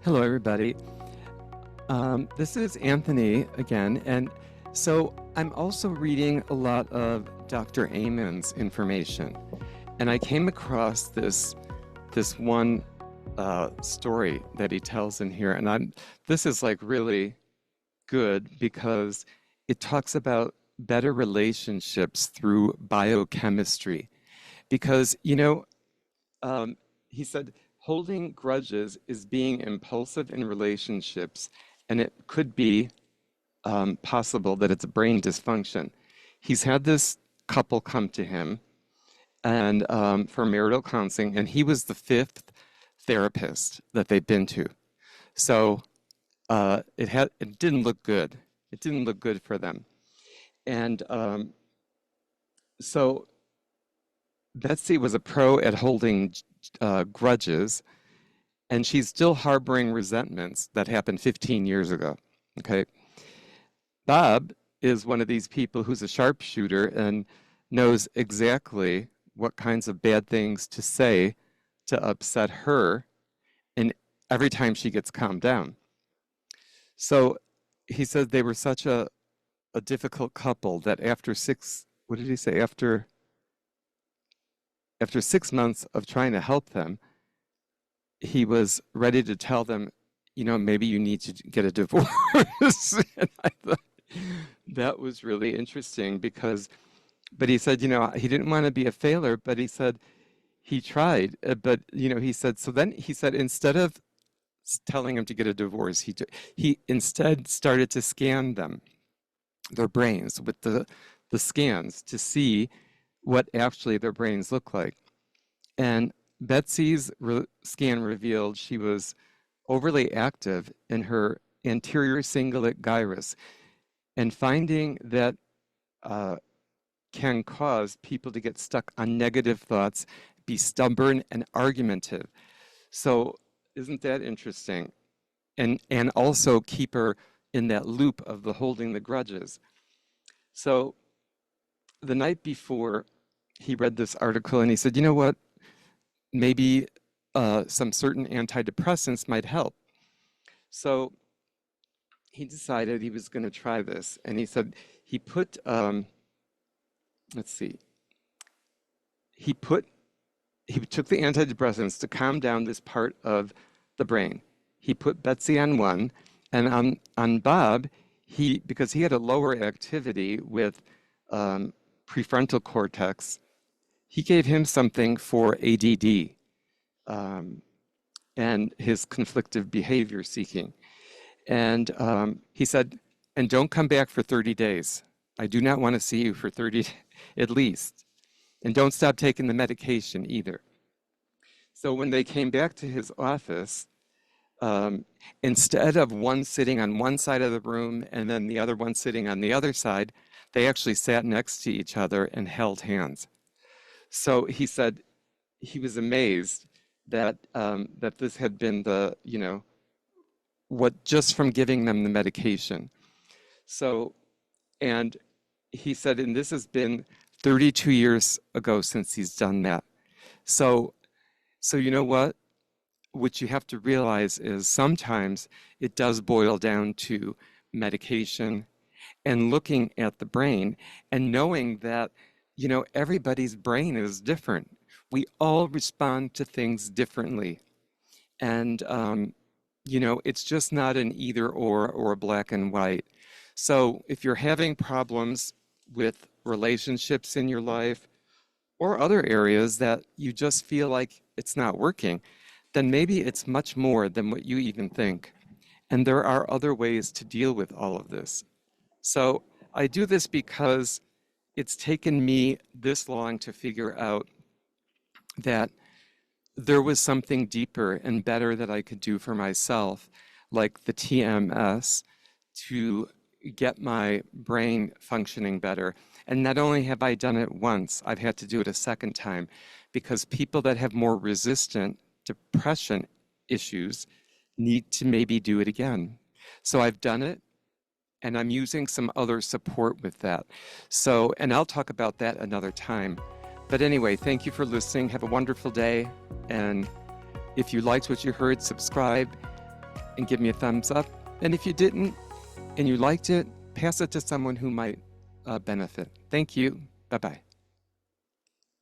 Hello, everybody. This is Anthony again, and so I'm also reading a lot of Dr. Amen's information, and I came across this one story that he tells in here, and this is like really good because it talks about better relationships through biochemistry. Because he said holding grudges is being impulsive in relationships, and it could be possible that it's a brain dysfunction. He's had this couple come to him and for marital counseling, and he was the fifth therapist that they've been to. So it didn't look good. It didn't look good for them, and so Betsy was a pro at holding grudges, and she's still harboring resentments that happened 15 years ago. Okay. Bob is one of these people who's a sharpshooter and knows exactly what kinds of bad things to say to upset her, and every time she gets calmed down. So he said they were such a difficult couple that after what did he say? After 6 months of trying to help them, he was ready to tell them, maybe you need to get a divorce. And I thought that was really interesting but he said, he didn't want to be a failure, but he said he tried, but, he said, instead of telling him to get a divorce, he instead started to scan their brains with the scans to see what actually their brains look like. And Betsy's scan revealed she was overly active in her anterior cingulate gyrus, and finding that can cause people to get stuck on negative thoughts, be stubborn and argumentative. So isn't that interesting? And also keep her in that loop of the holding the grudges. So the night before, he read this article and he said, you know what, maybe some certain antidepressants might help. So he decided he was going to try this. And he said he put, he took the antidepressants to calm down this part of the brain. He put Betsy on one, and on Bob, because he had a lower activity with prefrontal cortex, he gave him something for ADD and his conflictive behavior seeking. And he said, and don't come back for 30 days. I do not want to see you for 30 at least. And don't stop taking the medication either. So when they came back to his office, instead of one sitting on one side of the room and then the other one sitting on the other side, they actually sat next to each other and held hands. So he said he was amazed that that this had been what just from giving them the medication. So, and he said, and this has been 32 years ago since he's done that. So you know what? What you have to realize is sometimes it does boil down to medication and looking at the brain and knowing that, everybody's brain is different. We all respond to things differently. And, it's just not an either or a black and white. So if you're having problems with relationships in your life or other areas that you just feel like it's not working, then maybe it's much more than what you even think. And there are other ways to deal with all of this. So I do this because it's taken me this long to figure out that there was something deeper and better that I could do for myself, like the TMS, to get my brain functioning better. And not only have I done it once, I've had to do it a second time, because people that have more resistant depression issues need to maybe do it again. So I've done it, and I'm using some other support with that. So, and I'll talk about that another time. But anyway, thank you for listening. Have a wonderful day. And if you liked what you heard, subscribe, and give me a thumbs up. And if you didn't and you liked it, pass it to someone who might benefit. Thank you. Bye-bye.